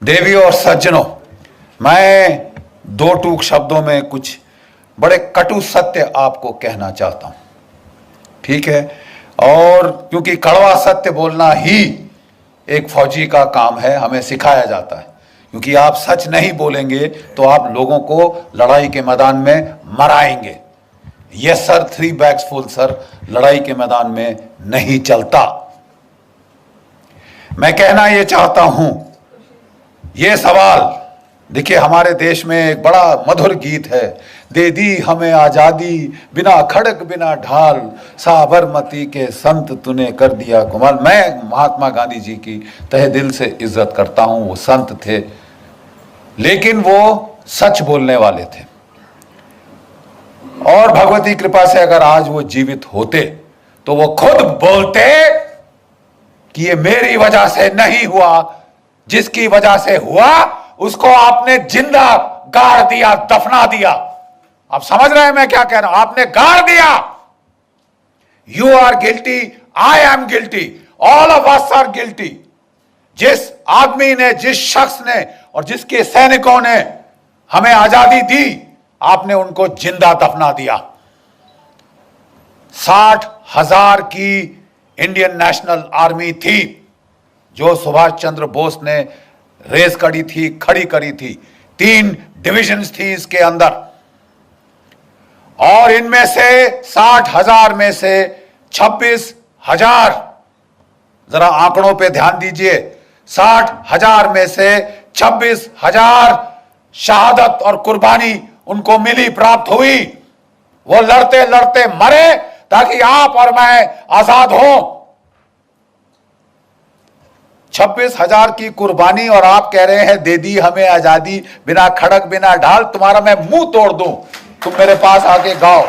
देवियों और सज्जनों, मैं दो टूक शब्दों में कुछ बड़े कटु सत्य आपको कहना चाहता हूं, ठीक है। और क्योंकि कड़वा सत्य बोलना ही एक फौजी का काम है, हमें सिखाया जाता है। क्योंकि आप सच नहीं बोलेंगे तो आप लोगों को लड़ाई के मैदान में मराएंगे। Yes sir, 3 bags full sir लड़ाई के मैदान में नहीं चलता। मैं कहना यह चाहता हूं, ये सवाल देखिए, हमारे देश में एक बड़ा मधुर गीत है, दे दी हमें आजादी बिना खड़ग बिना ढाल, साबरमती के संत तूने कर दिया कमाल। मैं महात्मा गांधी जी की तहे दिल से इज्जत करता हूं। वो संत थे, लेकिन वो सच बोलने वाले थे। और भगवती कृपा से अगर आज वो जीवित होते तो वो खुद बोलते कि ये मेरी वजह से नहीं हुआ, जिसकी वजह से हुआ उसको आपने जिंदा गाड़ दिया, दफना दिया। आप समझ रहे हैं मैं क्या कह रहा हूं? आपने गाड़ दिया। You are guilty, I am guilty, all of us are guilty. जिस आदमी ने, जिस शख्स ने और जिसके सैनिकों ने हमें आजादी दी, आपने उनको जिंदा दफना दिया। 60,000 की इंडियन नेशनल आर्मी थी जो सुभाष चंद्र बोस ने रेस करी थी, खड़ी करी थी। 3 डिविजन्स थी इसके अंदर, और इनमें से 60,000 में से 26,000, जरा आंकड़ों पे ध्यान दीजिए, 60,000 में से 26,000 शहादत और कुर्बानी उनको मिली, प्राप्त हुई। वो लड़ते लड़ते मरे ताकि आप और मैं आजाद हों। 26,000 की कुर्बानी, और आप कह रहे हैं दे दी हमें आजादी बिना खड़क बिना ढाल। तुम्हारा मैं मुंह तोड़ दूं, तुम मेरे पास आके गाओ।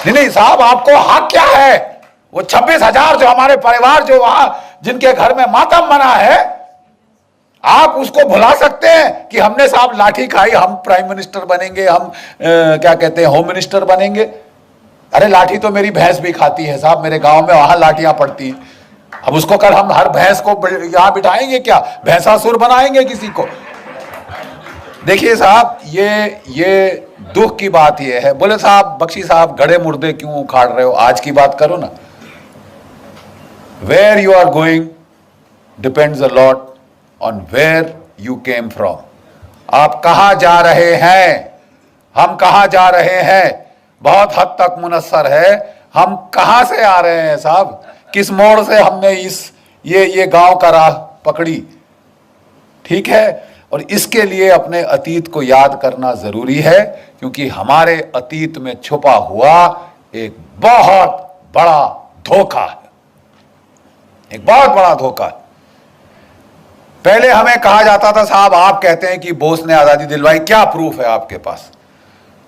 नहीं साहब, आपको हक क्या है? वो 26,000 जो हमारे परिवार जो वहां जिनके घर में मातम मना है, आप उसको भुला सकते हैं कि हमने साहब लाठी खाई, हम प्राइम मिनिस्टर बनेंगे, हम क्या कहते हैं, होम मिनिस्टर बनेंगे। अरे लाठी तो मेरी भैंस भी खाती है साहब, मेरे गांव में वहां लाठियां पड़ती हैं। अब उसको कर हम हर भैंस को यहां बिठाएंगे क्या? भैंसासुर बनाएंगे किसी को? देखिए साहब, ये दुख की बात ये है। बोले साहब, बख्शी साहब, गड़े मुर्दे क्यों उखाड़ रहे हो? आज की बात करो ना। Where you are going depends a lot on where you came from. आप कहां जा रहे हैं, हम कहां जा रहे हैं, बहुत हद तक मुनस्सर है हम कहां से आ रहे हैं साहब। किस मोड़ से हमने ये गांव का राह पकड़ी, ठीक है। और इसके लिए अपने अतीत को याद करना जरूरी है, क्योंकि हमारे अतीत में छुपा हुआ एक बहुत बड़ा धोखा है, एक बहुत बड़ा धोखा है। पहले हमें कहा जाता था साहब, आप कहते हैं कि बोस ने आजादी दिलवाई, क्या प्रूफ है आपके पास?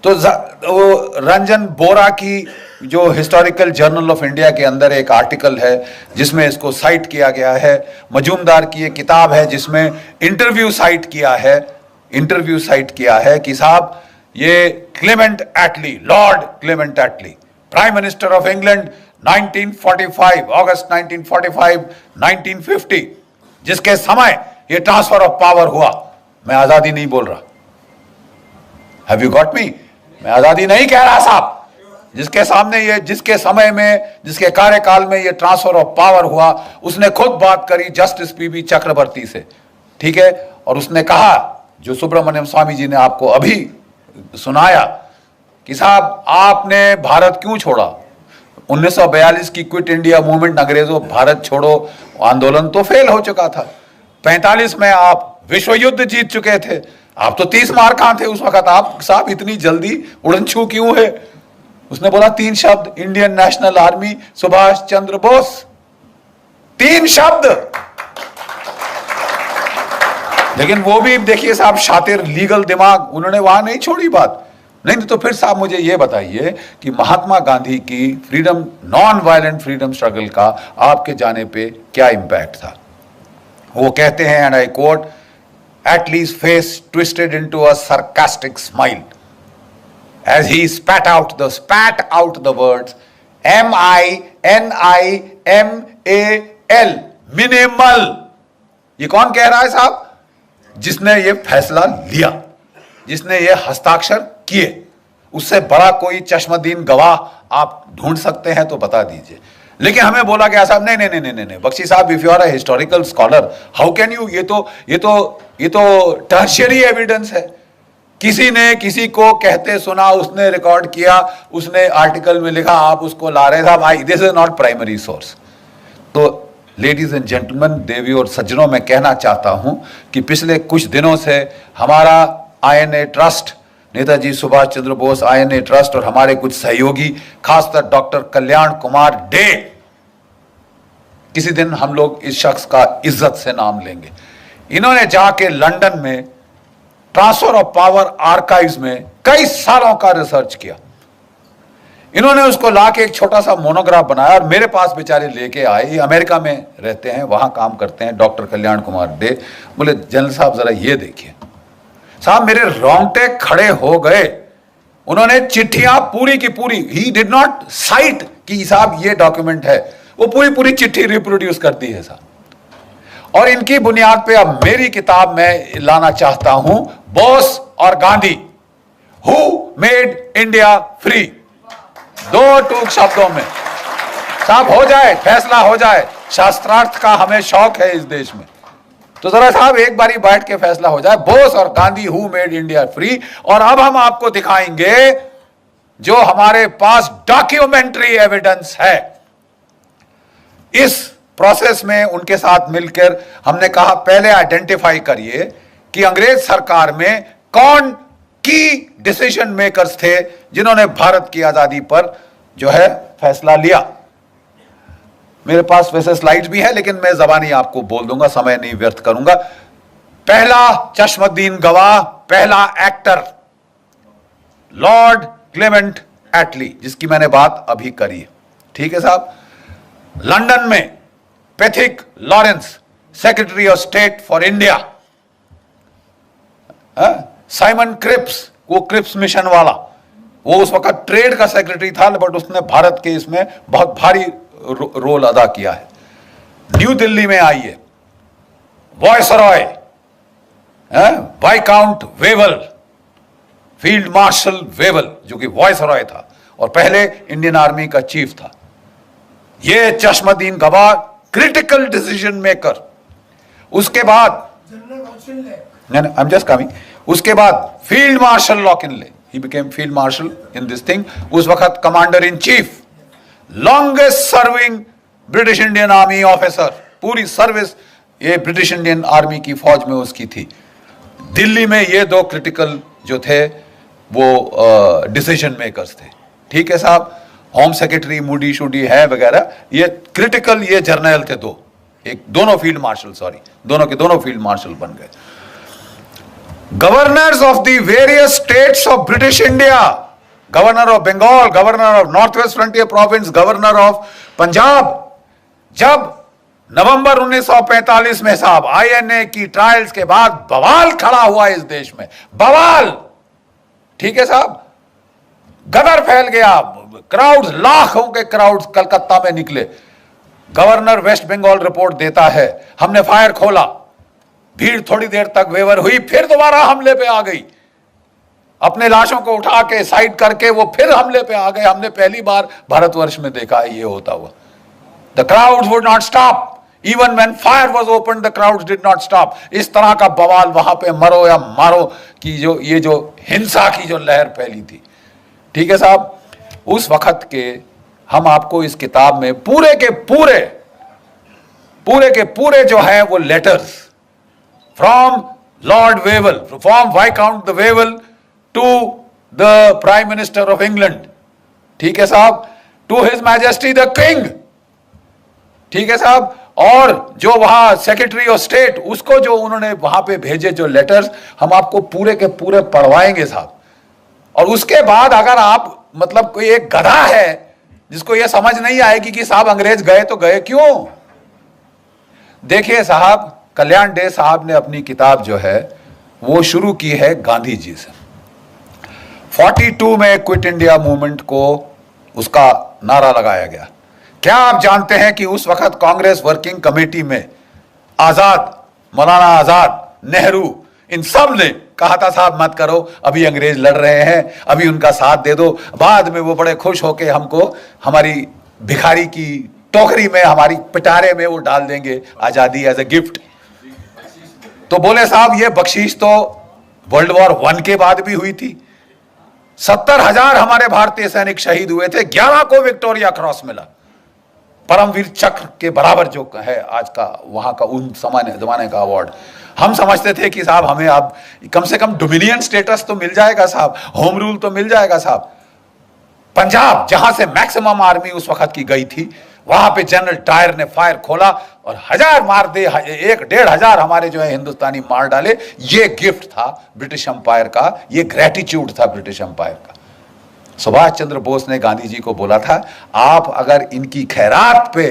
तो वो रंजन बोरा की जो हिस्टोरिकल जर्नल ऑफ इंडिया के अंदर एक आर्टिकल है जिसमें इसको साइट किया गया है। मजूमदार की एक किताब है जिसमें इंटरव्यू साइट किया है कि साहब ये Clement Attlee, Lord Clement Attlee, prime minister of England 1945, अगस्त 1945, 1950, जिसके समय ये ट्रांसफर ऑफ पावर हुआ। मैं आजादी नहीं बोल रहा, हैव यू गॉट मी? मैं आजादी नहीं कह रहा साहब। जिसके सामने ये, जिसके समय में, जिसके कार्यकाल में ये ट्रांसफर ऑफ पावर हुआ, उसने खुद बात करी जस्टिस पीबी चक्रवर्ती से, ठीक है। और उसने कहा, जो सुब्रमण्यम स्वामी जी ने आपको अभी सुनाया, कि साहब आपने भारत क्यों छोड़ा? 1942 की क्विट इंडिया मूवमेंट, अंग्रेजों भारत छोड़ो आंदोलन तो फेल हो चुका था। 45 में आप विश्व युद्ध जीत चुके थे। आप तो 30 मार कहां थे उस वक्त? आप साहब इतनी जल्दी उड़न छू क्यों है? उसने बोला 3 शब्द, Indian national army, Subhash Chandra Bose. 3 शब्द। लेकिन वो भी देखिए साहब, शातिर, लीगल दिमाग, उन्होंने वहां नहीं छोड़ी बात। नहीं तो फिर साहब मुझे ये बताइए कि महात्मा गांधी की freedom, non violent freedom struggle का आपके जाने पे क्या इंपैक्ट था? वो कहते हैं, and I quote, Attlee's face twisted into a sarcastic smile as he spat out the words MINIMAL, minimal. ये कौन कह रहा है साहब? जिसने ये फैसला लिया, जिसने ये हस्ताक्षर किए। उससे बड़ा कोई चश्मदीन गवाह आप ढूंढ सकते हैं तो बता दीजिए। लेकिन हमें बोला गया साहब नहीं नहीं नहीं नहीं, बख्शी साहब, if you are a historical scholar, how can you, ये तो टर्शियरी एविडेंस है। किसी ने किसी को कहते सुना, उसने रिकॉर्ड किया, उसने आर्टिकल में लिखा, आप उसको ला रहे साहब, this is not primary source. तो लेडीज एंड जेंटलमैन, देवी और सज्जनों, मैं कहना चाहता हूं कि पिछले कुछ दिनों से हमारा INA trust, Netaji Subhash Chandra Bose INA trust और हमारे कुछ सहयोगी, खासकर डॉक्टर कल्याण कुमार डे, किसी दिन हम लोग इस शख्स का इज्जत से नाम लेंगे। इन्होंने जाके लंदन में ट्रांसफर ऑफ पावर आर्काइव्स में कई सालों का रिसर्च किया। इन्होंने उसको लाके एक छोटा सा मोनोग्राफ बनाया और मेरे पास बेचारे लेके आए। ये अमेरिका में रहते हैं, वहां काम करते हैं, डॉक्टर कल्याण कुमार डे। बोले जनरल साहब जरा ये देखिए। साहब मेरे रोंगटे खड़े हो गए। उन्होंने चिट्ठियां पूरी की पूरी, ही डिड नॉट साइट कि साहब ये डॉक्यूमेंट है, वो पूरी पूरी चिट्ठी रिप्रोड्यूस करती है साहब। और इनकी बुनियाद पे अब मेरी किताब में लाना चाहता हूं, बोस और Gandhi, who made India free. दो टूक शब्दों में साहब हो जाए, फैसला हो जाए। शास्त्रार्थ का हमें शौक है इस देश में, तो जरा साहब एक बारी बैठ के फैसला हो जाए, बोस और Gandhi, who made India free. और अब हम आपको दिखाएंगे जो हमारे पास डॉक्यूमेंट्री एविडेंस है। इस प्रोसेस में उनके साथ मिलकर हमने कहा पहले आइडेंटिफाई करिए कि अंग्रेज सरकार में कौन की डिसीजन मेकर्स थे जिन्होंने भारत की आजादी पर जो है फैसला लिया। मेरे पास वैसे स्लाइड्स भी है, लेकिन मैं जबानी आपको बोल दूंगा, समय नहीं व्यर्थ करूंगा। पहला चश्मदीन गवाह, पहला एक्टर, लॉर्ड क्लेमेंट एटली, जिसकी मैंने बात अभी करी है। ठीक है साहब। लंदन में Pethick Lawrence, secretary of state for India. Simon Cripps, वो क्रिप्स मिशन वाला, वो उस वक्त ट्रेड का सेक्रेटरी था, बट उसने भारत के इसमें बहुत भारी रोल अदा किया है। न्यू दिल्ली में आइए, viceroy, viscount Wavell, field marshal Wavell, जो कि वॉयसरॉय था और पहले इंडियन आर्मी का चीफ था। ये चश्मदीन गवाह, क्रिटिकल डिसीजन मेकर। उसके बाद आई एम जस्ट कमिंग। उसके बाद फील्ड मार्शल लॉकिनले, he became field marshal in this thing. उस वक्त commander in chief, longest serving British Indian army officer, पूरी सर्विस ये ब्रिटिश इंडियन आर्मी की फौज में उसकी थी। दिल्ली में ये दो क्रिटिकल जो थे वो डिसीजन मेकर्स थे। ठीक है साहब। होम सेक्रेटरी मूडी शूडी है वगैरह, ये क्रिटिकल ये जर्नल थे दो, एक दोनों फील्ड मार्शल, सॉरी दोनों के दोनों फील्ड मार्शल बन गए। Governors of the various states of British India, governor of Bengal, governor of North West Frontier Province, governor of Punjab. जब नवंबर 1945 में साहब INA की ट्रायल्स के बाद बवाल खड़ा हुआ इस देश में, बवाल। ठीक है साहब। गदर फैल गया, क्राउड्स, लाखों के क्राउड्स कलकत्ता में निकले। गवर्नर वेस्ट बंगाल रिपोर्ट देता है, हमने फायर खोला, भीड़ थोड़ी देर तक वेवर हुई, फिर दोबारा हमले पे आ गई। अपने लाशों को उठा के साइड करके वो फिर हमले पे आ गए। हमने पहली बार भारतवर्ष में देखा है ये होता हुआ। The crowds would not stop, even when fire was open the crowds did not stop. इस तरह का बवाल वहां पे मरो या मारो की जो ये जो हिंसा की जो लहर फैली थी। ठीक है साहब। उस वक्त के हम आपको इस किताब में पूरे के पूरे जो है वो letters from Lord Wavell, from viscount the Wavell to the prime minister of England, ठीक है साहब, to his majesty the king, ठीक है साहब, और जो वहां सेक्रेटरी ऑफ स्टेट, उसको जो उन्होंने वहां पे भेजे जो लेटर्स, हम आपको पूरे के पूरे पढ़वाएंगे साहब। और उसके बाद अगर आप मतलब कोई एक गधा है जिसको यह समझ नहीं आएगी कि साहब अंग्रेज गए तो गए क्यों। देखिए साहब, कल्याण डे साहब ने अपनी किताब जो है वो शुरू की है गांधी जी से। 42 में क्विट इंडिया मूवमेंट को उसका नारा लगाया गया। क्या आप जानते हैं कि उस वक्त कांग्रेस वर्किंग कमेटी में आजाद मौलाना आजाद, नेहरू, इन सब ने कहा था साहब मत करो, अभी अंग्रेज लड़ रहे हैं, अभी उनका साथ दे दो, बाद में वो बड़े खुश होके हमको हमारी भिखारी की टोकरी में, हमारी पिटारे में वो डाल देंगे आजादी एज ए गिफ्ट। तो बोले साहब ये बख्शीश तो वर्ल्ड वॉर 1 के बाद भी हुई थी। 70,000 हमारे भारतीय सैनिक शहीद हुए थे, 11 को विक्टोरिया क्रॉस मिला, परमवीर चक्र के बराबर जो है आज का वहां का उन जमाने का अवार्ड। हम समझते थे कि साहब हमें अब कम से कम डोमिनियन स्टेटस तो मिल जाएगा साहब, होम रूल तो मिल जाएगा साहब। पंजाब जहां से मैक्सिमम आर्मी उस वक्त की गई थी, वहां पे जनरल डायर ने फायर खोला और 1000 मार दे, 1-1,500 हमारे जो है हिंदुस्तानी मार डाले। ये गिफ्ट था ब्रिटिश एम्पायर का, ये ग्रेटिट्यूड था ब्रिटिश एम्पायर का। सुभाष चंद्र बोस ने गांधी जी को बोला था, आप अगर इनकी खैरात पे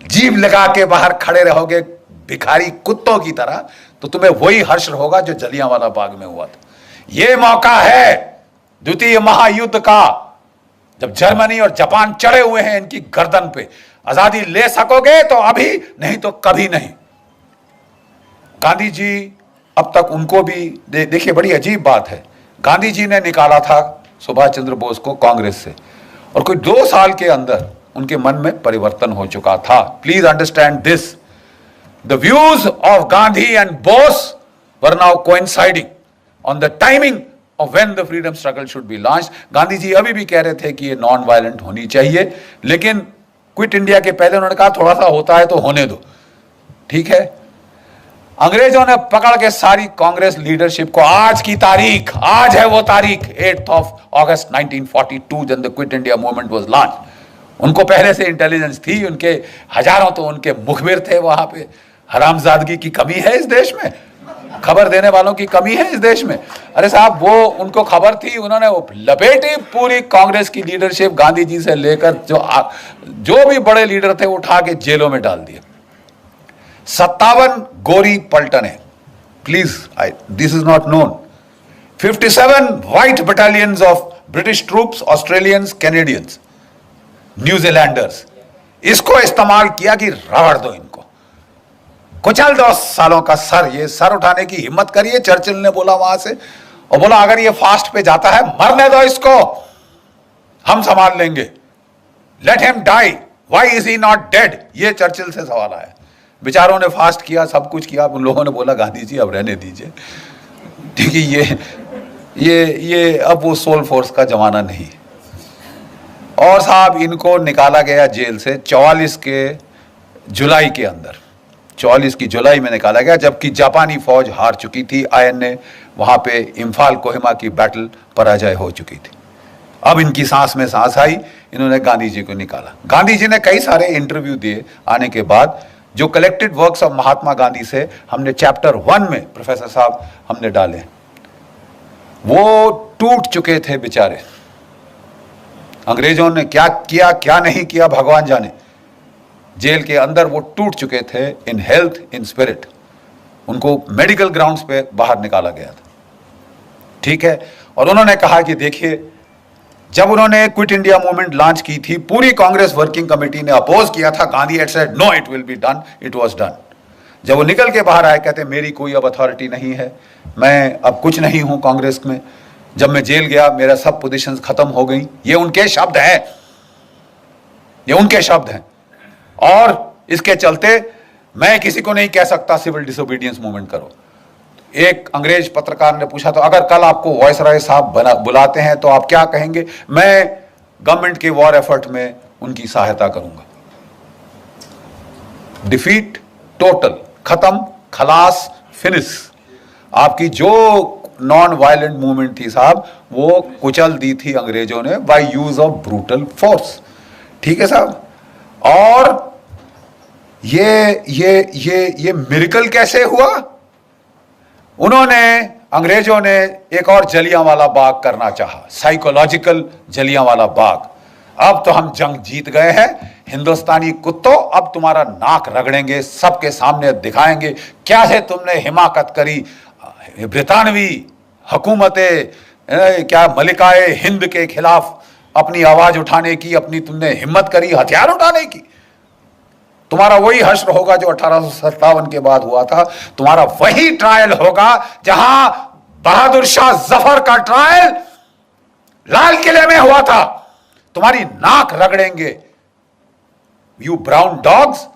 जीभ लगा के बाहर खड़े रहोगे भिखारी कुत्तों की तरह, तो तुम्हें वही हश्र होगा जो जलियांवाला बाग में हुआ था। ये मौका है द्वितीय महायुद्ध का, जब जर्मनी और जापान चढ़े हुए हैं इनकी गर्दन पे। आजादी ले सकोगे तो अभी, नहीं तो कभी नहीं। गांधी जी अब तक उनको भी देखिए, बड़ी अजीब बात है, गांधी जी ने निकाला था सुभाष चंद्र बोस को कांग्रेस से, और कोई 2 साल के अंदर उनके मन में परिवर्तन हो चुका था। Please understand this, the views of Gandhi and Bose were now coinciding on the timing of when the freedom struggle should be launched। Gandhi ji अभी भी कह रहे थे कि ये नॉन वायलेंट होनी चाहिए, लेकिन क्विट इंडिया के पहले उन्होंने कहा थोड़ा सा होता है तो होने दो, ठीक है। अंग्रेजों ने पकड़ के सारी कांग्रेस लीडरशिप को, आज की तारीख, आज है वो तारीख 8 अगस्त 1942 जब the quit India movement was launch. उनको पहले से इंटेलिजेंस थी, उनके हजारों तो उनके मुखबिर थे वहां पे। हरामजादगी की कमी है इस देश में, खबर देने वालों की कमी है इस देश में। अरे साहब वो उनको खबर थी, उन्होंने वो लपेटी पूरी कांग्रेस की लीडरशिप, गांधी जी से लेकर जो भी बड़े लीडर थे उठा के जेलों में डाल दिए। 57 गोरी पलटने, please this is not known. 57 white battalions of British troops, Australians, Canadians, New Zealanders, इसको इस्तेमाल किया कि रगड़ दो इनको, कुचल दो सालों का सर। ये सर उठाने की हिम्मत करिए, चर्चिल ने बोला वहां से, और बोला अगर ये फास्ट पे जाता है मरने दो इसको, हम संभाल लेंगे, let him die, why is he not dead, ये चर्चिल से सवाल आया। बेचारों ने फास्ट किया, सब कुछ किया, उन लोगों ने बोला गांधी जी अब रहने दीजिए, ठीक है, ये अब वो सोल फोर्स का जमाना नहीं। और साहब इनको निकाला गया जेल से 44 के जुलाई के अंदर, 44 की जुलाई में निकाला गया, जबकि जापानी फौज हार चुकी थी। INA वहां पे इम्फाल कोहिमा की बैटल पराजय हो चुकी थी। अब इनकी सांस में सांस आई, इन्होंने गांधी जी को निकाला। गांधी जी ने कई सारे इंटरव्यू दिए आने के बाद, जो collected works of Mahatma Gandhi से हमने चैप्टर 1 में प्रोफेसर साहब हमने डाले, वो टूट चुके थे बेचारे। अंग्रेजों ने क्या किया क्या नहीं किया भगवान जाने, जेल के अंदर वो टूट चुके थे इन हेल्थ, इन स्पिरिट। उनको मेडिकल ग्राउंड्स पे बाहर निकाला गया था, ठीक है। और उन्होंने कहा कि देखिए, जब उन्होंने क्विट इंडिया मूवमेंट लॉन्च की थी, पूरी कांग्रेस वर्किंग कमेटी ने अपोज किया था। Gandhi had said no it will be done, it was done. जब वो निकल के बाहर आए, कहते मेरी कोई अब अथॉरिटी नहीं है, मैं अब कुछ नहीं हूं कांग्रेस में, जब मैं जेल गया मेरा सब पोजीशंस खत्म हो गई। ये उनके शब्द हैं, ये उनके शब्द हैं। और इसके चलते मैं किसी को नहीं कह सकता सिविल डिसोबीडियंस मूवमेंट करो। एक अंग्रेज पत्रकार ने पूछा, तो अगर कल आपको वायसराय साहब बुलाते हैं तो आप क्या कहेंगे? मैं गवर्नमेंट के वॉर एफर्ट में उनकी सहायता करूंगा। डिफीट, टोटल, खत्म, खलास, फिनिश। आपकी जो नॉन वायलेंट मूवमेंट थी साहब, वो कुचल दी थी अंग्रेजों ने by use of brutal force, ठीक है साहब। और ये मिरेकल कैसे हुआ? उन्होंने, अंग्रेजों ने एक और जलियांवाला बाग करना चाहा, साइकोलॉजिकल जलियांवाला बाग। अब तो हम जंग जीत गए हैं, हिंदुस्तानी कुत्तों, अब तुम्हारा नाक रगड़ेंगे, सबके सामने दिखाएंगे क्या है तुमने हिमाकत करी, ब्रितानवी हुकूमतें, क्या मलिकाए हिंद के खिलाफ अपनी आवाज उठाने की, अपनी तुमने हिम्मत करी हथियार उठाने की। तुम्हारा वही हश्र होगा जो 1857 के बाद हुआ था। तुम्हारा वही ट्रायल होगा जहां बहादुर शाह जफर का ट्रायल लाल किले में हुआ था। तुम्हारी नाक रगड़ेंगे, यू ब्राउन डॉग्स।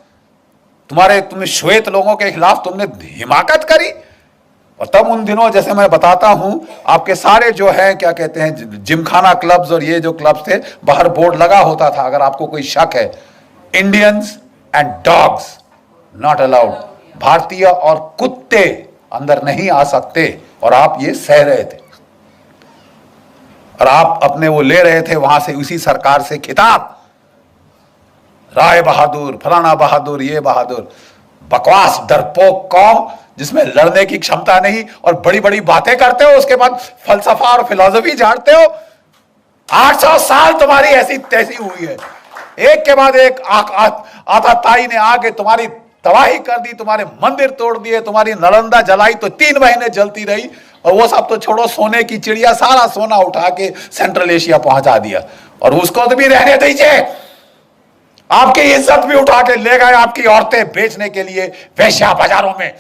तुम्हें श्वेत लोगों के खिलाफ तुमने हिमाकत करी। और तब उन दिनों, जैसे मैं बताता हूं, आपके सारे जो है क्या कहते हैं जिमखाना क्लब्स और ये जो क्लब्स थे, बाहर बोर्ड लगा होता था, अगर आपको कोई शक है, Indians and dogs not allowed. भारतीय और कुत्ते अंदर नहीं आ सकते। और आप ये सह रहे थे और आप अपने वो ले रहे थे वहां से, उसी सरकार से खिताब, राय बहादुर, फलाना बहादुर, ये बहादुर। बकवास डरपोक कौम जिसमें लड़ने की क्षमता नहीं और बड़ी बड़ी बातें करते हो, उसके बाद फलसफा और फिलॉसफी झाड़ते हो। 800 साल तुम्हारी ऐसी तैसी हुई है, एक के बाद एक आताताई ने आके तुम्हारी तबाही कर दी, तुम्हारे मंदिर तोड़ दिए, तुम्हारी नालंदा जलाई तो 3 महीने जलती रही। और वो सब तो छोड़ो, सोने की चिड़िया सारा सोना उठा के सेंट्रल एशिया पहुंचा दिया। और उसको तो भी रहने दीजिए, आपकी इज्जत भी उठा के ले गए आपकी औरतें बेचने के लिए वेश्या बाजारों में।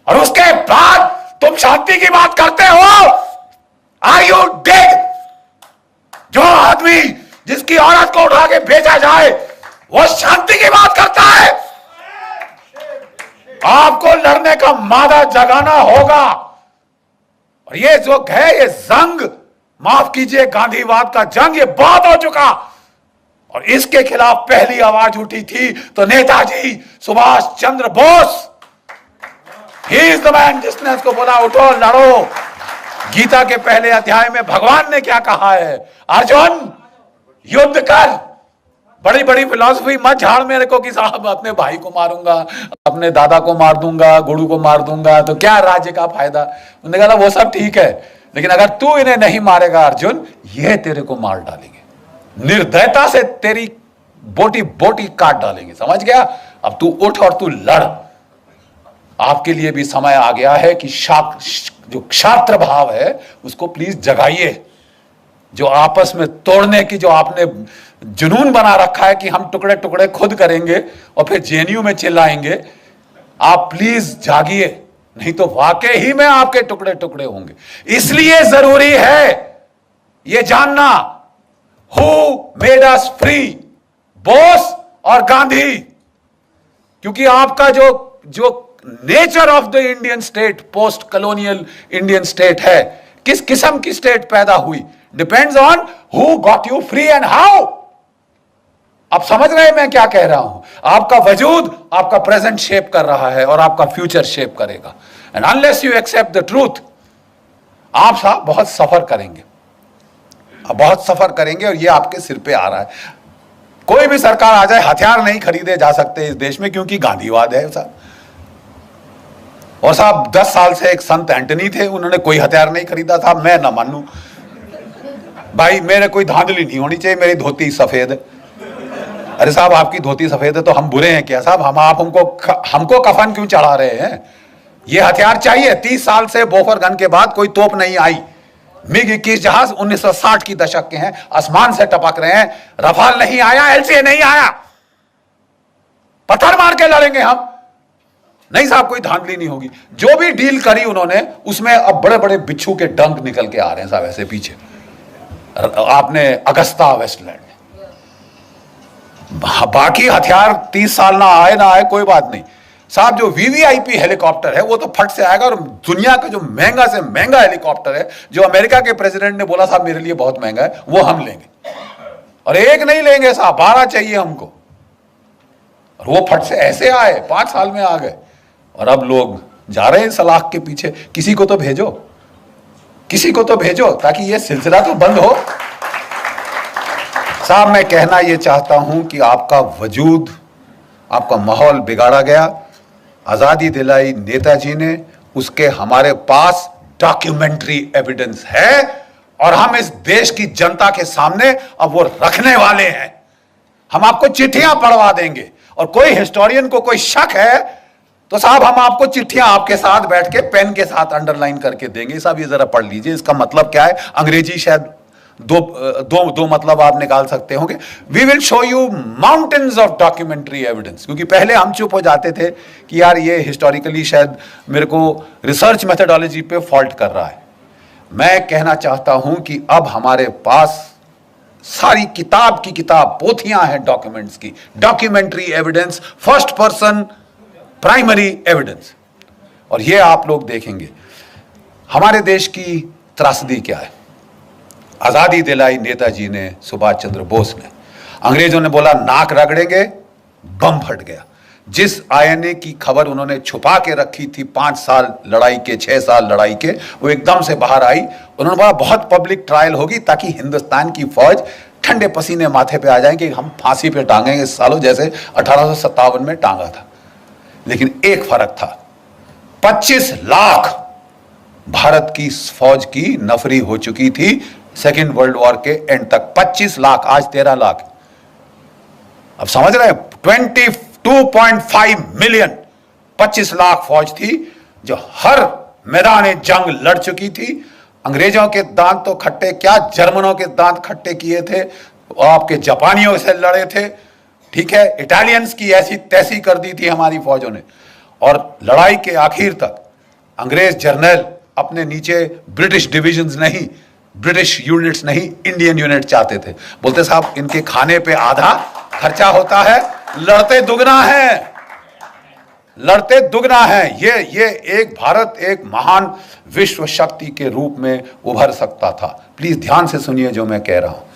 और उसके बाद तुम शांति की बात करते हो। Are you dead? जो आदमी जिसकी औरत को उठा के बेचा जाए वो शांति की बात करता है। आपको लड़ने का मादा जगाना होगा। और ये जो है ये जंग, माफ कीजिए गांधीवाद का जंग, ये बहुत हो चुका। और इसके खिलाफ पहली आवाज उठी थी तो Netaji Subhash Chandra Bose, he is the man, जिसने उसको बोला उठो लड़ो। गीता के पहले अध्याय में भगवान ने क्या कहा है? अर्जुन युद्ध कर। बड़ी बड़ी फिलॉसफी मत झाड़ मेरे को कि साहब अपने भाई को मारूंगा, अपने दादा को मार दूंगा, गुरु को मार दूंगा तो क्या राज्य का फायदा। उन्होंने कहा वो सब ठीक है, लेकिन अगर तू इन्हें नहीं मारेगा अर्जुन, ये तेरे को मार डालेंगे, निर्दयता से तेरी बोटी बोटी काट डालेंगे। समझ गया? अब तू उठ और तू लड़। आपके लिए भी समय आ गया है कि जो क्षात्र भाव है उसको प्लीज जगाइए। जो आपस में तोड़ने की जो आपने जुनून बना रखा है कि हम टुकड़े टुकड़े खुद करेंगे और फिर जेएनयू में चिल्लाएंगे, आप प्लीज जागिए, नहीं तो वाकई ही में आपके टुकड़े टुकड़े होंगे। इसलिए जरूरी है ये जानना, who made us free, Bose और गांधी। क्योंकि आपका जो nature of the Indian state, post colonial Indian state है, किस किस्म की स्टेट पैदा हुई, depends on who got you free and how. आप समझ रहे हैं मैं क्या कह रहा हूं? आपका वजूद आपका प्रेजेंट शेप कर रहा है और आपका फ्यूचर शेप करेगा। And unless you accept the truth, आप साहब बहुत सफर करेंगे, आप बहुत सफर करेंगे और ये आपके सिर पे आ रहा है। कोई भी सरकार आ जाए, हथियार नहीं खरीदे जा सकते इस देश में, क्योंकि गांधीवाद है साहब। और साहब 10 साल से एक संत एंटनी थे, उन्होंने कोई हथियार नहीं खरीदा था। मैं ना मानू भाई, मेरे कोई धांधली नहीं होनी चाहिए, मेरी धोती सफेद है। अरे साहब आपकी धोती सफेद है तो हम बुरे हैं क्या साहब? हमको कफन क्यों चढ़ा रहे हैं? ये हथियार चाहिए। 30 साल से बोफर गन के बाद कोई तोप नहीं आई। मिग 21 जहाज 1960 की दशक के हैं, आसमान से टपक रहे हैं। रफाल नहीं आया, एलसीए नहीं आया, पत्थर मार के लड़ेंगे हम। नहीं साहब, कोई धांधली नहीं होगी। जो भी डील करी उन्होंने, उसमें अब बड़े बड़े बिच्छू के डंक निकल के आ रहे हैं साहब ऐसे पीछे। आपने अगस्ता वेस्टलैंड, बाकी हथियार 30 साल ना आए कोई बात नहीं साहब। जो वीवीआईपी हेलीकॉप्टर है वो तो फट से आएगा। और दुनिया का जो महंगा से महंगा हेलीकॉप्टर है, जो अमेरिका के प्रेसिडेंट ने बोला साहब मेरे लिए बहुत महंगा है, वो हम लेंगे। और एक नहीं लेंगे साहब, 12 चाहिए हमको। और वो फट से ऐसे आए, 5 साल में आ गए। और अब लोग जा रहे हैं सलाख के पीछे। किसी को तो भेजो, किसी को तो भेजो, ताकि ये सिलसिला तो बंद हो। साहब मैं कहना ये चाहता हूं कि आपका वजूद, आपका माहौल बिगाड़ा गया। आजादी दिलाई नेताजी ने, उसके हमारे पास डॉक्यूमेंट्री एविडेंस है और हम इस देश की जनता के सामने अब वो रखने वाले हैं। हम आपको चिट्ठियां पढ़वा देंगे। और कोई हिस्टोरियन को कोई शक है तो साहब हम आपको चिट्ठियां आपके साथ बैठ के पेन के साथ अंडरलाइन करके देंगे। साहब ये जरा पढ़ लीजिए, इसका मतलब क्या है। अंग्रेजी शायद दो मतलब आप निकाल सकते होंगे। We will show you mountains of documentary evidence, क्योंकि पहले हम चुप हो जाते थे कि यार ये हिस्टोरिकली शायद मेरे को रिसर्च मेथोडोलॉजी पे फॉल्ट कर रहा है। मैं कहना चाहता हूं कि अब हमारे पास सारी किताब की किताब पोथियां हैं डॉक्यूमेंट्स की, documentary evidence, first person primary evidence. और ये आप लोग देखेंगे हमारे देश की त्रासदी क्या है। आजादी दिलाई नेताजी ने, सुभाष चंद्र बोस ने। अंग्रेजों ने बोला नाक रगड़ेंगे, बम फट गया। जिस आईएनए की खबर उन्होंने छुपा के रखी थी 5 साल लड़ाई के, 6 साल लड़ाई के, वो एकदम से बाहर आई। उन्होंने बोला बहुत पब्लिक ट्रायल होगी ताकि हिंदुस्तान की फौज ठंडे पसीने माथे पे आ जाएंगे, हम फांसी पे टांगेंगे सालों, जैसे 1857 में टांगा था। लेकिन एक फर्क था, 25 लाख भारत की फौज की नफरी हो चुकी थी सेकेंड वर्ल्ड वॉर के एंड तक। 25 लाख, आज 13 लाख। अब समझ रहे हैं, 22.5 मिलियन, 25 लाख फौज थी जो हर मैदान जंग लड़ चुकी थी। अंग्रेजों के दांत तो खट्टे क्या, जर्मनों के दांत खट्टे किए थे, आपके जापानियों से लड़े थे, ठीक है, इटालियंस की ऐसी तैसी कर दी थी हमारी फौजों ने। और लड़ाई के आखिर तक अंग्रेज जर्नल अपने नीचे ब्रिटिश डिविजन्स नहीं, ब्रिटिश यूनिट्स नहीं, इंडियन यूनिट चाहते थे। बोलते साहब इनके खाने पे आधा खर्चा होता है, लड़ते दुगना है, लड़ते दुगना है। ये एक भारत एक महान विश्व शक्ति के रूप में उभर सकता था। प्लीज ध्यान से सुनिए जो मैं कह रहा हूं।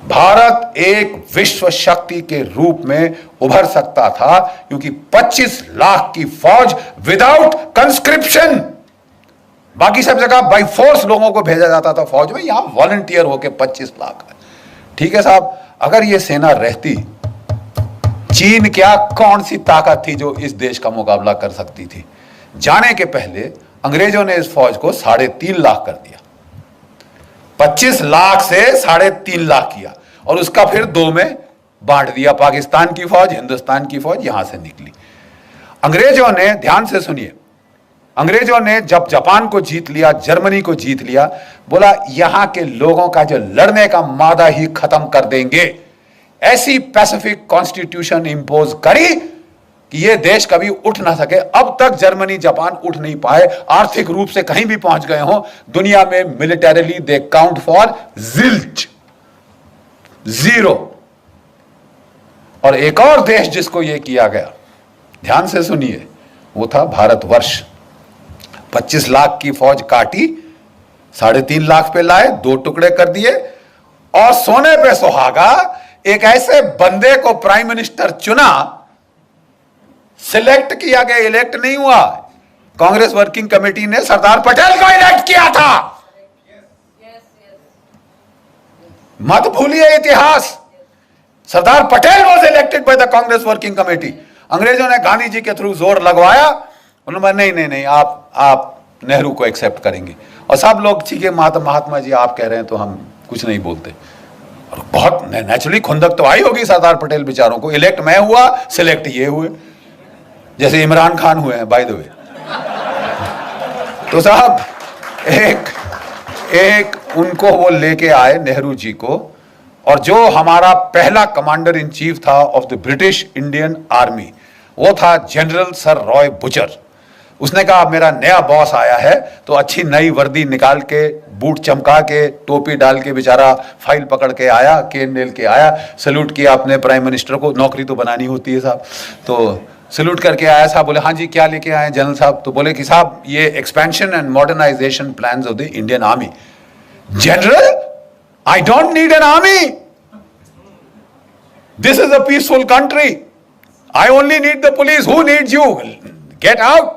भारत एक विश्व शक्ति के रूप में उभर सकता था क्योंकि 25 लाख की फौज विदाउट कंस्क्रिप्शन, बाकी सब जगह बाई फोर्स लोगों को भेजा जाता था फौज में, यहां वॉलंटियर होके 25 लाख। ठीक है साहब, अगर ये सेना रहती, चीन क्या कौन सी ताकत थी जो इस देश का मुकाबला कर सकती थी। जाने के पहले अंग्रेजों ने इस फौज को 3.5 लाख कर दिया, 25 लाख से 3.5 लाख किया और उसका फिर 2 में बांट दिया। पाकिस्तान की फौज, हिंदुस्तान की फौज यहां से निकली। अंग्रेजों ने, ध्यान से सुनिए, अंग्रेजों ने जब जापान को जीत लिया, जर्मनी को जीत लिया, बोला यहां के लोगों का जो लड़ने का मादा ही खत्म कर देंगे। ऐसी पैसिफिक कॉन्स्टिट्यूशन इंपोज करी कि ये देश कभी उठ ना सके। अब तक जर्मनी जापान उठ नहीं पाए, आर्थिक रूप से कहीं भी पहुंच गए हो दुनिया में, militarily they count for zilch, 0। और एक और देश जिसको ये किया गया, ध्यान से सुनिए, वो था भारतवर्ष। 25 लाख की फौज काटी, 3.5 लाख पे लाए, 2 टुकड़े कर दिए और सोने पे सुहागा एक ऐसे बंदे को प्राइम मिनिस्टर चुना, सिलेक्ट किया गया, इलेक्ट नहीं हुआ। कांग्रेस वर्किंग कमेटी ने सरदार पटेल को इलेक्ट किया था। मत भूलिए इतिहास, Sardar Patel was elected by the Congress working committee. अंग्रेजों ने गांधी जी के थ्रू जोर लगवाया, उन्होंने नहीं आप नेहरू को एक्सेप्ट करेंगे। और सब लोग ठीक है महात्मा जी आप कह रहे हैं तो हम कुछ नहीं बोलते। और बहुत नेचुरली खुंदक तो आई होगी सरदार पटेल बेचारों को, इलेक्ट मैं हुआ, सिलेक्ट ये हुए, जैसे इमरान खान हुए हैं बाय द वे। तो साहब एक उनको वो लेके आए नेहरू जी को, और जो हमारा पहला कमांडर इन चीफ था of the British Indian army, वो था जनरल सर रॉय बुचर। उसने कहा मेरा नया बॉस आया है, तो अच्छी नई वर्दी निकाल के, बूट चमका के, टोपी डाल के बेचारा फाइल पकड़ के आया, केन नेल के आया, सैल्यूट किया अपने प्राइम मिनिस्टर को, नौकरी तो बनानी होती है साहब, तो सैल्यूट करके आया साहब। बोले हाँ जी क्या लेके आए जनरल साहब? तो बोले कि साहब ये expansion and modernisation plans of the Indian army. General, I don't need an army, this is a peaceful country, I only need the police, who needs you, get out.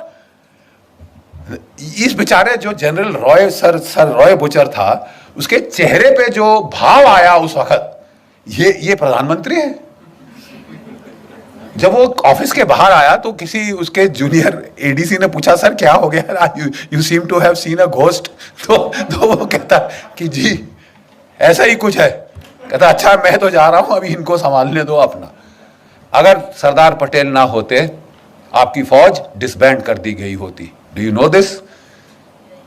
इस बेचारे जो general Roy sir Roy Bucher था, उसके चेहरे पे जो भाव आया उस वक्त, ये प्रधानमंत्री है। जब वो ऑफिस के बाहर आया तो किसी उसके जूनियर एडीसी ने पूछा सर क्या हो गया, you seem to have seen a ghost. तो वो कहता कि जी ऐसा ही कुछ है। कहता अच्छा मैं तो जा रहा हूं, अभी इनको संभालने दो अपना। अगर सरदार पटेल ना होते, आपकी फौज डिसबैंड कर दी गई होती। Do you know this?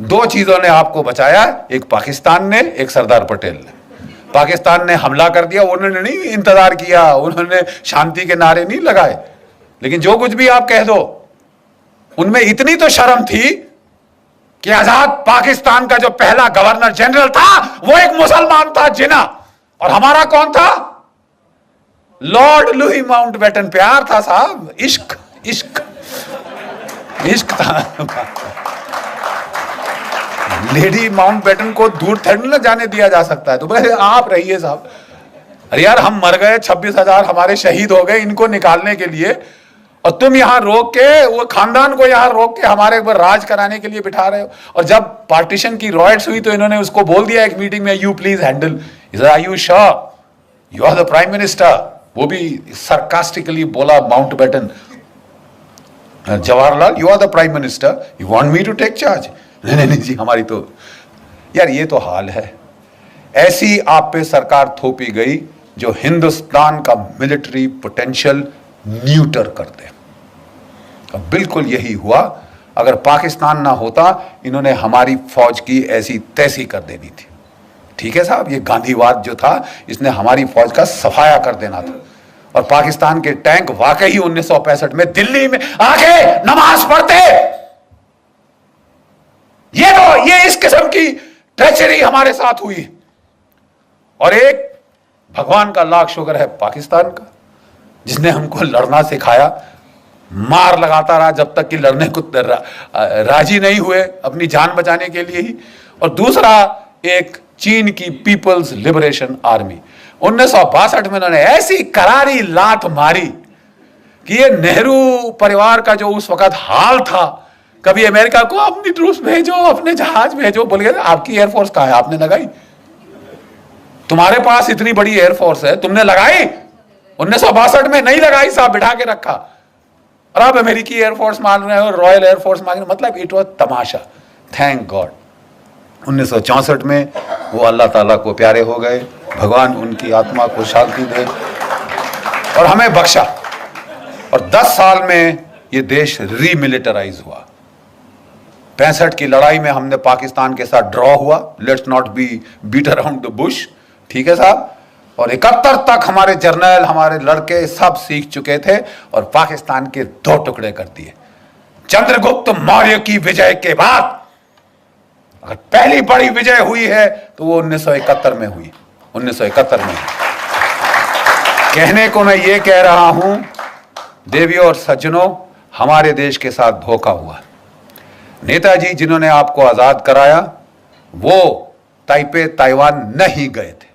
दो चीजों ने आपको बचाया, एक पाकिस्तान ने, एक सरदार पटेल ने। पाकिस्तान ने हमला कर दिया, उन्होंने नहीं इंतजार किया, उन्होंने शांति के नारे नहीं लगाए, लेकिन जो कुछ भी आप कह दो, उनमें इतनी तो शर्म थी कि आजाद पाकिस्तान का जो पहला गवर्नर जनरल था वो एक मुसलमान था, जिना। और हमारा कौन था? Lord Louis Mountbatten. प्यार था साहब, इश्क इश्क इश्क था। लेडी माउंटबेटन को दूर थोड़ी ना जाने दिया जा सकता है, तो बोले आप रहिए साहब। अरे यार, हम मर गए, 26,000 हमारे शहीद हो गए इनको निकालने के लिए, और तुम यहां रोक के, वो खानदान को यहां रोक के हमारे ऊपर राज कराने के लिए बिठा रहे हो। और जब पार्टीशन की रॉयट्स हुई तो इन्होंने उसको बोल दिया एक मीटिंग में, you please handle. Are you sure you are the prime minister? वो भी सरकास्टिकली बोला Mountbatten, Jawaharlal you are the prime minister, you want me to take charge? नहीं नहीं जी, हमारी तो यार ये तो हाल है। ऐसी आप पे सरकार थोपी गई जो हिंदुस्तान का मिलिट्री पोटेंशियल न्यूटर कर दे। अब बिल्कुल यही हुआ। अगर पाकिस्तान ना होता, इन्होंने हमारी फौज की ऐसी तैसी कर देनी थी। ठीक है साहब, ये गांधीवाद जो था, इसने हमारी फौज का सफाया कर देना था। और पाकिस्तान के टैंक वाकई 1965 में दिल्ली में आके नमाज पढ़ते। ये इस किस्म की ट्रेचरी हमारे साथ हुई। और एक भगवान का लाख शुक्र है पाकिस्तान का, जिसने हमको लड़ना सिखाया, मार लगाता रहा जब तक कि लड़ने को राजी नहीं हुए अपनी जान बचाने के लिए ही। और दूसरा, एक चीन की पीपल्स लिबरेशन आर्मी। 1962 में उन्होंने ऐसी करारी लात मारी कि ये नेहरू परिवार का जो उस वक्त हाल था, कभी अमेरिका को अपनी ट्रूप्स भेजो, अपने जहाज भेजो, बोलिए आपकी एयरफोर्स कहां है? आपने लगाई? तुम्हारे पास इतनी बड़ी एयरफोर्स है, तुमने लगाई? 1962 में नहीं लगाई साहब, बिठा के रखा। और आप अमेरिकी एयरफोर्स मान रहे हो, रॉयल एयरफोर्स मान रहे हो, मतलब it was Tamasha. Thank God 1964 में वो अल्लाह ताला को प्यारे हो गए, भगवान उनकी आत्मा को शांति दे, और हमें बख्शा। और 10 साल में ये देश रीमिलिटराइज हुआ। 65 की लड़ाई में हमने पाकिस्तान के साथ ड्रॉ हुआ, let's not be beat around the bush, ठीक है साहब। और 71 तक हमारे जर्नल, हमारे लड़के सब सीख चुके थे, और पाकिस्तान के 2 टुकड़े कर दिए। चंद्रगुप्त मौर्य की विजय के बाद अगर पहली बड़ी विजय हुई है तो वो 1971 में हुई। 1971 में। कहने को मैं ये कह रहा हूं, देवियों और सज्जनों, हमारे देश के साथ धोखा हुआ। नेताजी जिन्होंने आपको आजाद कराया, वो ताइपे ताइवान नहीं गए थे।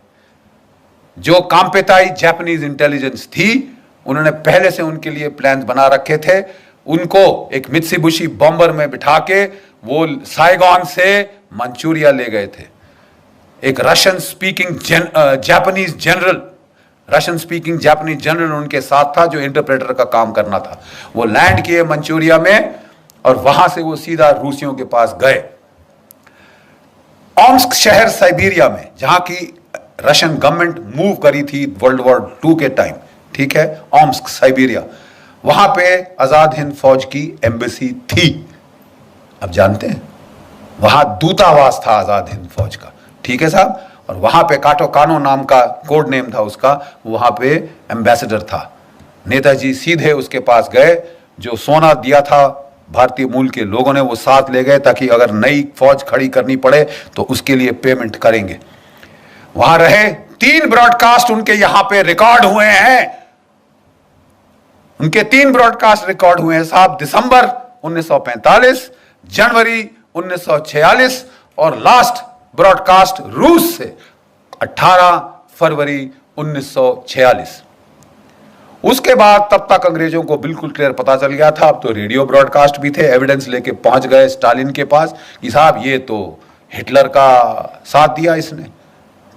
जो कांपेताई जापानीज इंटेलिजेंस थी, उन्होंने पहले से उनके लिए प्लान बना रखे थे। उनको एक मित्सुबिशी बॉम्बर में बिठा के वो साइगॉन से मंचूरिया ले गए थे। एक रशियन स्पीकिंग जापानीज जनरल उनके साथ था, जो इंटरप्रेटर का काम करना था। वो लैंड किए मंचूरिया में, और वहां से वो सीधा रूसियों के पास गए। ओम्स्क शहर साइबेरिया में, जहां की रशियन गवर्नमेंट मूव करी थी वर्ल्ड वॉर 2 के टाइम, ठीक है, ओम्स्क साइबेरिया, वहां पे आजाद हिंद फौज की एम्बेसी थी। अब जानते हैं, वहां दूतावास था आजाद हिंद फौज का, ठीक है साहब। और वहां पे काटो कानो नाम का कोड नेम था उसका, वहां पे एम्बेसडर था। नेताजी सीधे उसके पास गए, जो सोना दिया था भारतीय मूल के लोगों ने, वो साथ ले गए, ताकि अगर नई फौज खड़ी करनी पड़े तो उसके लिए पेमेंट करेंगे। वहां रहे। 3 ब्रॉडकास्ट उनके यहां पे रिकॉर्ड हुए हैं। उनके 3 ब्रॉडकास्ट रिकॉर्ड हुए हैं साहब, दिसंबर 1945, जनवरी 1946, और लास्ट ब्रॉडकास्ट रूस से 18 फरवरी 1946। उसके बाद तब तक अंग्रेजों को बिल्कुल क्लियर पता चल गया था। अब तो रेडियो ब्रॉडकास्ट भी थे, एविडेंस लेके पहुंच गए स्टालिन के पास कि साहब ये तो हिटलर का साथ दिया इसने,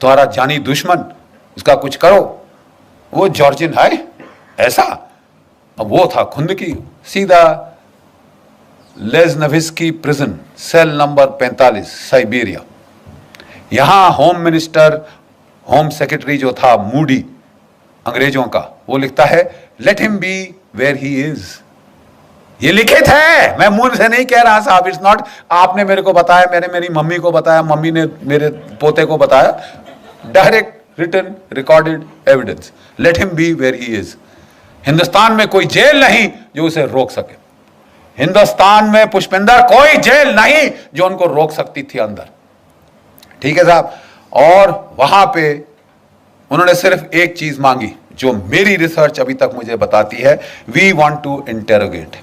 तुम्हारा जानी दुश्मन, इसका कुछ करो। वो जॉर्जिन है ऐसा। अब वो था खुंद की, सीधा लेज़नविस्की प्रिजन, सेल नंबर 45, साइबेरिया। यहां होम मिनिस्टर, होम सेक्रेटरी जो था मूडी अंग्रेजों का, वो लिखता है, let him be where he is. ये लिखित है, मैं मुंह से नहीं कह रहा साहब। इट्स नॉट आपने मेरे को बताया, मैंने मेरी मम्मी को बताया, मम्मी ने मेरे पोते को बताया। Direct written recorded evidence. Let him be where he is. Hindustan में कोई जेल नहीं जो उसे रोक सके। हिंदुस्तान में पुष्पिंदर कोई जेल नहीं जो उनको रोक सकती थी अंदर। ठीक है साहब। और वहां पे उन्होंने सिर्फ एक चीज मांगी जो मेरी रिसर्च अभी तक मुझे बताती है, वी वांट टू इंटेरोगेट।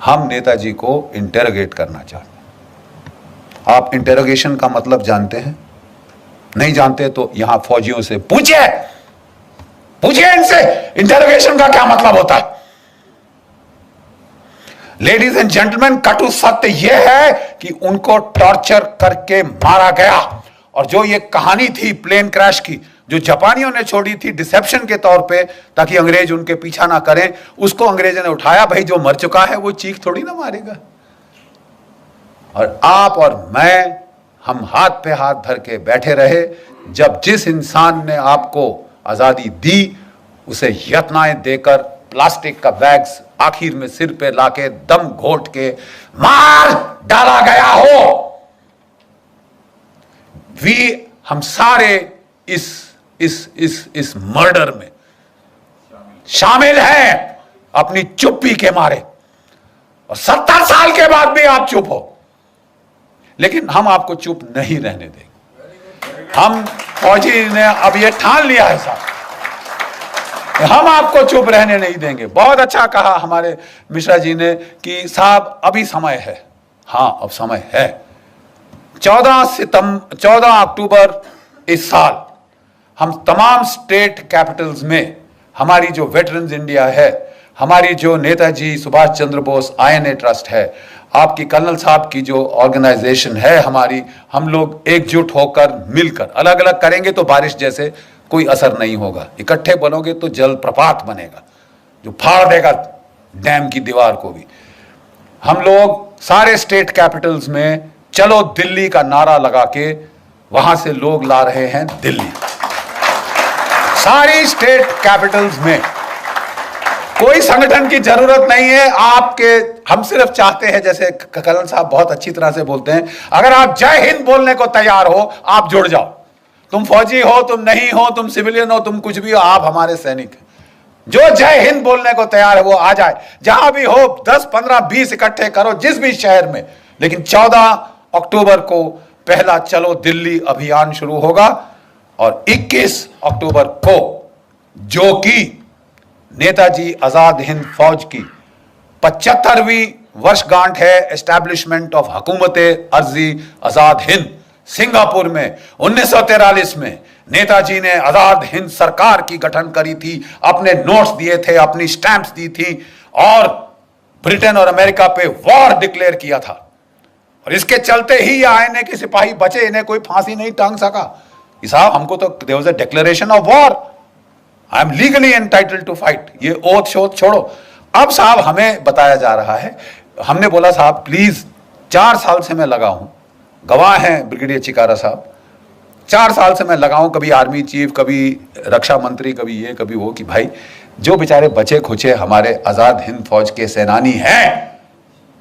हम नेताजी को इंटेरोगेट करना चाहते हैं। आप इंटेरोगेशन का मतलब जानते हैं? नहीं जानते तो यहां फौजियों से पूछिए, पूछिए इनसे इंटेरोगेशन का क्या मतलब होता है। लेडीज एंड जेंटलमैन, कटु सत्य यह है कि उनको टॉर्चर करके मारा गया। और जो ये कहानी थी प्लेन क्रैश की, जो जापानियों ने छोड़ी थी डिसेप्शन के तौर पे ताकि अंग्रेज उनके पीछा ना करें, उसको अंग्रेजों ने उठाया। भाई जो मर चुका है वो चीख थोड़ी ना मारेगा। और आप और मैं, हम हाथ पे हाथ धर के बैठे रहे। जब जिस इंसान ने आपको आजादी दी उसे यत्नाएं देकर प्लास्टिक का बैग्स आखिर में सिर पे लाके दम घोट के मार डाला गया हो। हम सारे इस मर्डर में शामिल हैं अपनी चुप्पी के मारे। और 70 साल के बाद भी आप चुप हो, लेकिन हम आपको चुप नहीं रहने देंगे। हम फौजी ने अब ये ठान लिया है साहब, हम आपको चुप रहने नहीं देंगे। बहुत अच्छा कहा हमारे मिश्रा जी ने कि साहब अभी समय है। हां अब समय है। 14 अक्टूबर इस साल हम तमाम स्टेट कैपिटल्स में हमारी जो वेटरन्स इंडिया है, हमारी जो नेताजी सुभाष चंद्र बोस INA ट्रस्ट है, आपकी कर्नल साहब की जो ऑर्गेनाइजेशन है हमारी, हम लोग एकजुट होकर मिलकर, अलग अलग करेंगे तो बारिश जैसे कोई असर नहीं होगा, इकट्ठे बनोगे तो जल प्रपात बनेगा जो फाड़ देगा डैम की दीवार को भी। हम लोग सारे स्टेट कैपिटल्स में चलो दिल्ली का नारा लगा के वहां से लोग ला रहे हैं दिल्ली। सारी स्टेट कैपिटल्स में कोई संगठन की जरूरत नहीं है आपके। हम सिर्फ चाहते हैं, जैसे कर्नल साहब बहुत अच्छी तरह से बोलते हैं, अगर आप जय हिंद बोलने को तैयार हो आप जुड़ जाओ। तुम फौजी हो, तुम नहीं हो, तुम सिविलियन हो, तुम कुछ भी हो, आप हमारे सैनिक हैं। जो जय हिंद बोलने को तैयार है वो आ जाए। जहां भी हो 10, 15, 20 इकट्ठे करो जिस भी शहर में। लेकिन 14 अक्टूबर को पहला चलो दिल्ली अभियान शुरू होगा और 21 अक्टूबर को, जो कि नेताजी आजाद हिंद फौज की 75वीं वर्षगांठ है एस्टैब्लिशमेंट ऑफ हुकूमत अर्जी आजाद हिंद सिंगापुर में 1943 में नेताजी ने आजाद हिंद सरकार की गठन करी थी, अपने नोट्स दिए थे, अपनी स्टैंप्स दी थी और ब्रिटेन और अमेरिका पे वॉर डिक्लेयर किया था। और इसके चलते ही ये INA के सिपाही बचे, इन्हें कोई फांसी नहीं टांग सका। साहब हमको तो there was a declaration of war, I am legally entitled to fight. ये ओथ शोध छोड़ो। अब साहब हमें बताया जा रहा है, हमने बोला साहब प्लीज, 4 साल से मैं लगा हूं, गवाह हैं ब्रिगेडियर चिकारा साहब, 4 साल से मैं लगा हूं, कभी आर्मी चीफ, कभी रक्षा मंत्री, कभी ये कभी वो, कि भाई जो बेचारे बचे खुचे हमारे आजाद हिंद फौज के सेनानी हैं,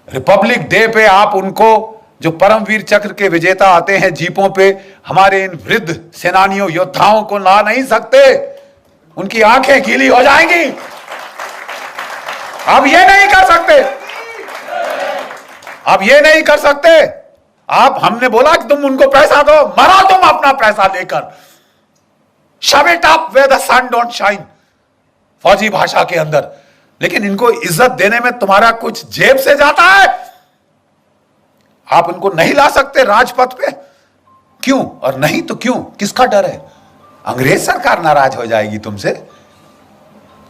रिपब्लिक डे पे आप उनको, जो परमवीर चक्र के विजेता आते हैं जीपों पे, हमारे इन वृद्ध सेनानियों योद्धाओं को ला नहीं सकते, उनकी आंखें गीली हो जाएंगी। अब ये नहीं कर सकते, अब ये नहीं कर सकते। आप, हमने बोला कि तुम उनको पैसा दो, मरो तुम अपना पैसा लेकर, shove it up where the sun don't shine, फौजी भाषा के अंदर। लेकिन इनको इज्जत देने में तुम्हारा कुछ जेब से जाता है। आप उनको नहीं ला सकते राजपथ पे, क्यों? और नहीं तो क्यों? किसका डर है? अंग्रेज सरकार नाराज हो जाएगी तुमसे।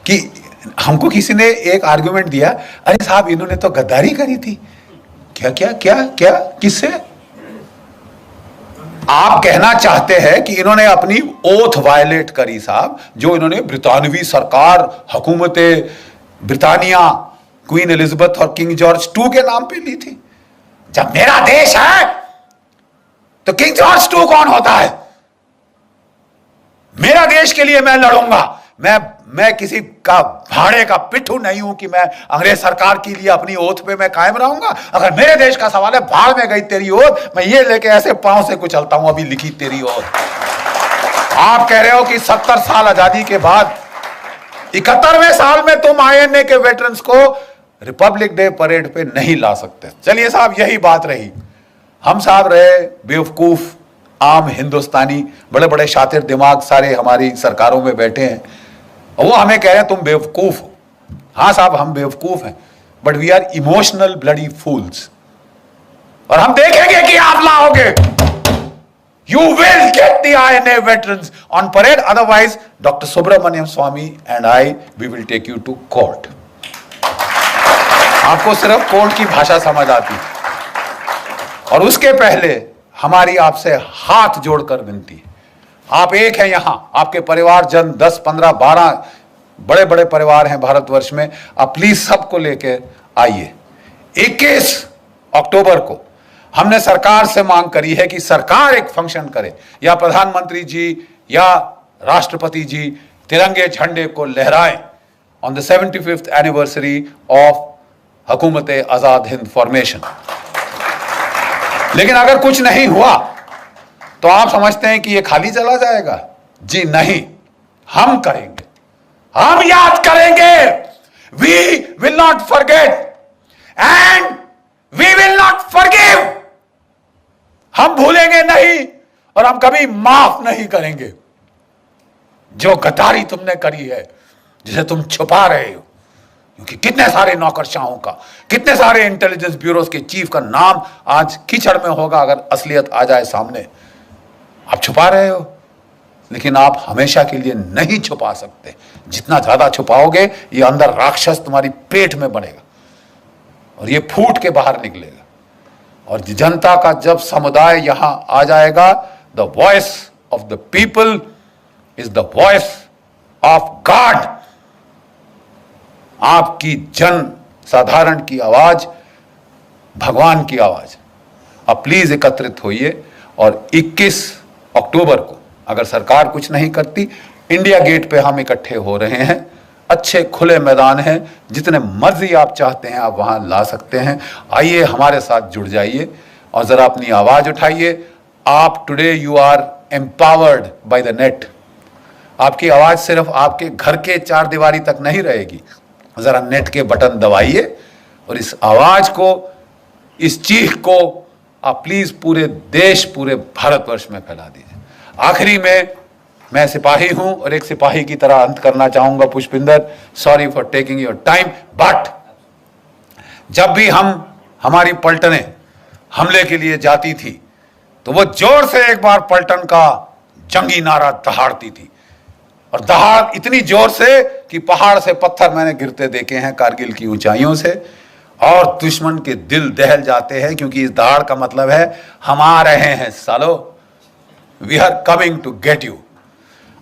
कि हमको किसी ने एक आर्गुमेंट दिया, अरे साहब इन्होंने तो गद्दारी करी थी। क्या क्या क्या क्या? किससे? आप कहना चाहते हैं कि इन्होंने अपनी ओथ वायलेट करी साहब, जो इन्होंने ब्रितानवी सरकार, हुकूमत ब्रिटानिया, क्वीन एलिजाबेथ और किंग जॉर्ज II के नाम पे ली थी। जब मेरा देश है तो किंग जॉर्ज II कौन होता है? मेरा देश के लिए मैं लड़ूंगा, मैं मैं किसी का भाड़े का पिट्ठू नहीं हूं कि मैं अंग्रेज सरकार के लिए अपनी ओथ पे मैं कायम रहूंगा। अगर मेरे देश का सवाल है, भाड़ में गई तेरी ओथ, मैं ये लेके ऐसे पांव से कुचलता हूं अभी लिखी तेरी ओथ। आप कह रहे हो कि 70 साल आजादी के बाद 71वें साल में तुम INA के वेटरन्स को रिपब्लिक डे परेड पे नहीं ला सकते। चलिए साहब, यही बात रही। हम साहब रहे बेवकूफ आम हिंदुस्तानी, बड़े बड़े शातिर दिमाग सारे हमारी सरकारों में बैठे हैं, और वो हमें कह रहे हैं तुम बेवकूफ हो। हाँ साहब, हम बेवकूफ हैं, but we are emotional bloody fools. और हम देखेंगे कि आप लाओगे। You will get the INA veterans on parade. Otherwise, Dr. Subramaniam Swamy and I, we will take you to court. आपको सिर्फ कोर्ट की भाषा समझ आती है। और उसके पहले हमारी आपसे हाथ जोड़कर विनती है। आप एक हैं यहां, आपके परिवारजन 10, 15, 12 बड़े बड़े परिवार हैं भारतवर्ष में। आप प्लीज सबको लेकर आइए। 21 अक्टूबर को हमने सरकार से मांग करी है कि सरकार एक फंक्शन करे, या प्रधानमंत्री जी या राष्ट्रपति जी तिरंगे झंडे को लहराएं on the 75th anniversary of हुकूमत आजाद हिंद फॉर्मेशन। लेकिन अगर कुछ नहीं हुआ तो आप समझते हैं कि ये खाली चला जाएगा? जी नहीं, हम करेंगे, हम याद करेंगे। We will not forget and we will not forgive. हम भूलेंगे नहीं और हम कभी माफ नहीं करेंगे। जो गद्दारी तुमने करी है, जिसे तुम छुपा रहे हो, क्योंकि कितने सारे नौकरशाहों का, कितने सारे इंटेलिजेंस ब्यूरोज के चीफ का नाम आज कीचड़ में होगा अगर असलियत आ जाए सामने। आप छुपा रहे हो, लेकिन आप हमेशा के लिए नहीं छुपा सकते। जितना ज्यादा छुपाओगे, ये अंदर राक्षस तुम्हारी पेट में बढ़ेगा और ये फूट के बाहर निकलेगा। और जनता का जब समुदाय यहां आ जाएगा, the voice of the people is the voice of God. आपकी जन साधारण की आवाज भगवान की आवाज। आप प्लीज एकत्रित होइए और 21 अक्टूबर को अगर सरकार कुछ नहीं करती, इंडिया गेट पे हम इकट्ठे हो रहे हैं। अच्छे खुले मैदान हैं, जितने मर्जी आप चाहते हैं आप वहां ला सकते हैं। आइए हमारे साथ जुड़ जाइए और जरा अपनी आवाज उठाइए। आप today you are empowered by the net. आपकी आवाज सिर्फ आपके घर के 4 दीवारी तक नहीं रहेगी। जरा नेट के बटन दबाइए और इस आवाज को, इस चीख को आप प्लीज पूरे देश, पूरे भारतवर्ष में फैला दीजिए। आखिरी में मैं सिपाही हूं और एक सिपाही की तरह अंत करना चाहूंगा। Pushpinder, sorry for taking your time, but जब भी हमारी पलटनें हमले के लिए जाती थी तो वो जोर से एक बार पलटन का जंगी नारा दहाड़ती थी, और दहाड़ इतनी जोर से कि पहाड़ से पत्थर मैंने गिरते देखे हैं कारगिल की ऊंचाइयों से, और दुश्मन के दिल दहल जाते हैं, क्योंकि इस दहाड़ का मतलब है हम आ रहे हैं सालो, we are coming to get you.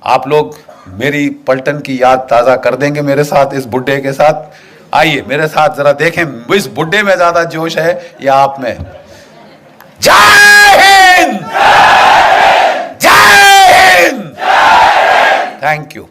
आप लोग मेरी पलटन की याद ताजा कर देंगे मेरे साथ, इस बुड्ढे के साथ। आइए मेरे साथ जरा देखें, इस बुड्ढे में ज्यादा जोश है या आप में? जय हिंद, जय हिंद, थैंक यू।